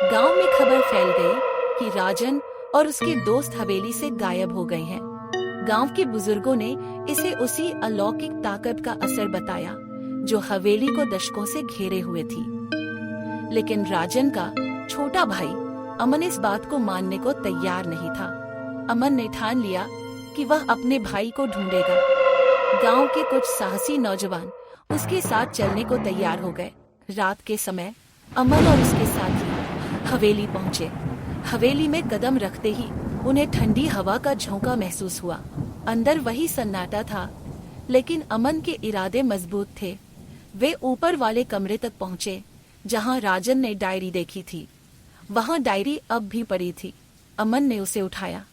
गांव में खबर फैल गई कि राजन और उसके दोस्त हवेली से गायब हो गए हैं। गांव के बुजुर्गों ने इसे उसी अलौकिक ताकत का असर बताया जो हवेली को दशकों से घेरे हुए थी। लेकिन राजन का छोटा भाई अमन इस बात को मानने को तैयार नहीं था। अमन ने ठान लिया कि वह अपने भाई को ढूंढेगा। गांव के कुछ साहसी नौजवान उसके साथ चलने को तैयार हो गए। रात के समय अमन और उसके साथी हवेली पहुंचे। हवेली में कदम रखते ही उन्हें ठंडी हवा का झोंका महसूस हुआ। अंदर वही सन्नाटा था, लेकिन अमन के इरादे मजबूत थे। वे ऊपर वाले कमरे तक पहुंचे जहां राजन ने डायरी देखी थी। वहां डायरी अब भी पड़ी थी। अमन ने उसे उठाया।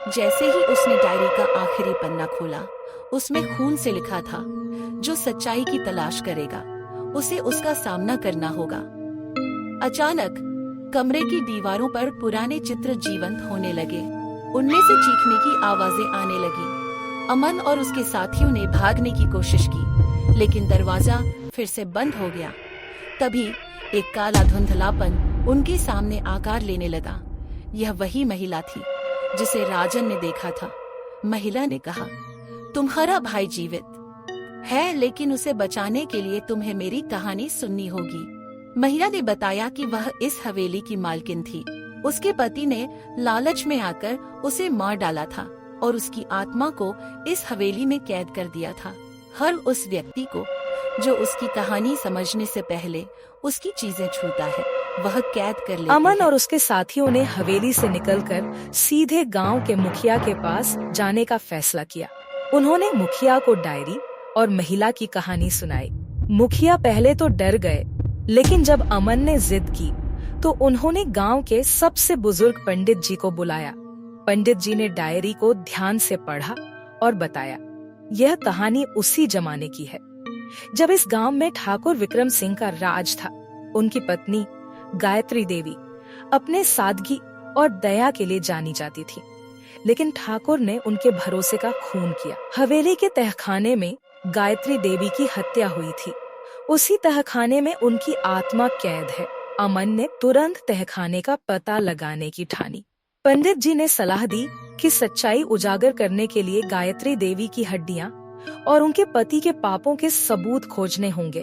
जैसे ही उसने डायरी का आखिरी पन्ना खोला, उसमें खून से लिखा था, जो सच्चाई की तलाश करेगा उसे उसका सामना करना होगा। अचानक कमरे की दीवारों पर पुराने चित्र जीवंत होने लगे। उनमें से चीखने की आवाजें आने लगी। अमन और उसके साथियों ने भागने की कोशिश की, लेकिन दरवाजा फिर से बंद हो गया। तभी एक काला धुंधलापन उनके सामने आकार लेने लगा। यह वही महिला थी जिसे राजन ने देखा था। महिला ने कहा, तुम्हारा भाई जीवित है, लेकिन उसे बचाने के लिए तुम्हें मेरी कहानी सुननी होगी। महिला ने बताया कि वह इस हवेली की मालकिन थी। उसके पति ने लालच में आकर उसे मार डाला था और उसकी आत्मा को इस हवेली में कैद कर दिया था। हर उस व्यक्ति को जो उसकी कहानी समझने से पहले उसकी चीजें छूता है, वह कैद कर लेती अमन है। और उसके साथियों ने हवेली से निकलकर सीधे गांव के मुखिया के पास जाने का फैसला किया। उन्होंने मुखिया को डायरी और महिला की कहानी सुनाई। मुखिया पहले तो डर गए, लेकिन जब अमन ने जिद की तो उन्होंने गांव के सबसे बुजुर्ग पंडित जी को बुलाया। पंडित जी ने डायरी को ध्यान से पढ़ा और बताया, यह कहानी उसी जमाने की है जब इस गांव में ठाकुर विक्रम सिंह का राज था। उनकी पत्नी गायत्री देवी अपने सादगी और दया के लिए जानी जाती थी, लेकिन ठाकुर ने उनके भरोसे का खून किया। हवेली के तहखाने में गायत्री देवी की हत्या हुई थी। उसी तहखाने में उनकी आत्मा कैद है। अमन ने तुरंत तहखाने का पता लगाने की ठानी। पंडित जी ने सलाह दी कि सच्चाई उजागर करने के लिए गायत्री देवी की हड्डियां और उनके पति के पापों के सबूत खोजने होंगे।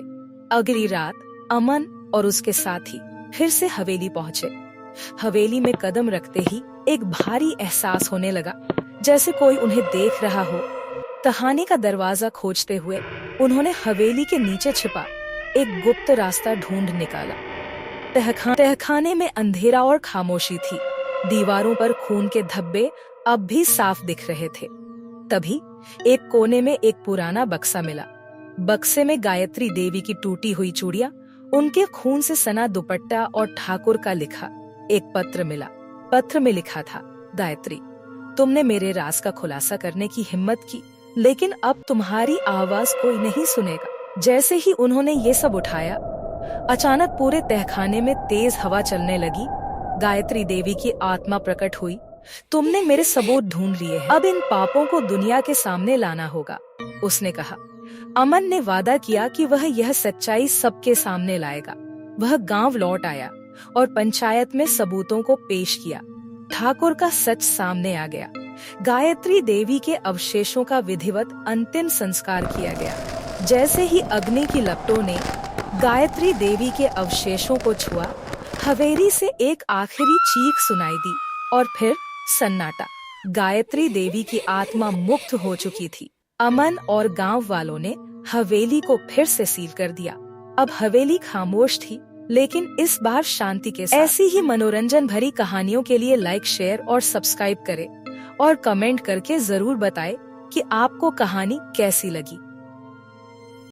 अगली रात अमन और उसके साथी फिर से हवेली पहुंचे। हवेली में कदम रखते ही एक भारी एहसास होने लगा, जैसे कोई उन्हें देख रहा हो। तहाने का दरवाजा खोजते हुए उन्होंने हवेली के नीचे छिपा एक गुप्त रास्ता ढूंढ निकाला। तहखाने में अंधेरा और खामोशी थी। दीवारों पर खून के धब्बे अब भी साफ दिख रहे थे। तभी एक कोने में एक पुराना बक्सा मिला। बक्से में गायत्री देवी की टूटी हुई चूड़ियां, उनके खून से सना दुपट्टा और ठाकुर का लिखा एक पत्र मिला। पत्र में लिखा था, गायत्री, तुमने मेरे राज का खुलासा करने की हिम्मत की, लेकिन अब तुम्हारी आवाज कोई नहीं सुनेगा। जैसे ही उन्होंने ये सब उठाया, अचानक पूरे तहखाने में तेज हवा चलने लगी। गायत्री देवी की आत्मा प्रकट हुई। तुमने मेरे सबूत ढूंढ लिए हैं, अब इन पापों को दुनिया के सामने लाना होगा, उसने कहा। अमन ने वादा किया कि वह यह सच्चाई सबके सामने लाएगा। वह गांव लौट आया और पंचायत में सबूतों को पेश किया। ठाकुर का सच सामने आ गया। गायत्री देवी के अवशेषों का विधिवत अंतिम संस्कार किया गया। जैसे ही अग्नि की लपटों ने गायत्री देवी के अवशेषों को छुआ, हवेली से एक आखिरी चीख सुनाई दी और फिर सन्नाटा। गायत्री देवी की आत्मा मुक्त हो चुकी थी। अमन और गांव वालों ने हवेली को फिर से सील कर दिया। अब हवेली खामोश थी, लेकिन इस बार शांति के साथ। ऐसी ही मनोरंजन भरी कहानियों के लिए लाइक, शेयर और सब्सक्राइब करें और कमेंट करके जरूर बताएं कि आपको कहानी कैसी लगी।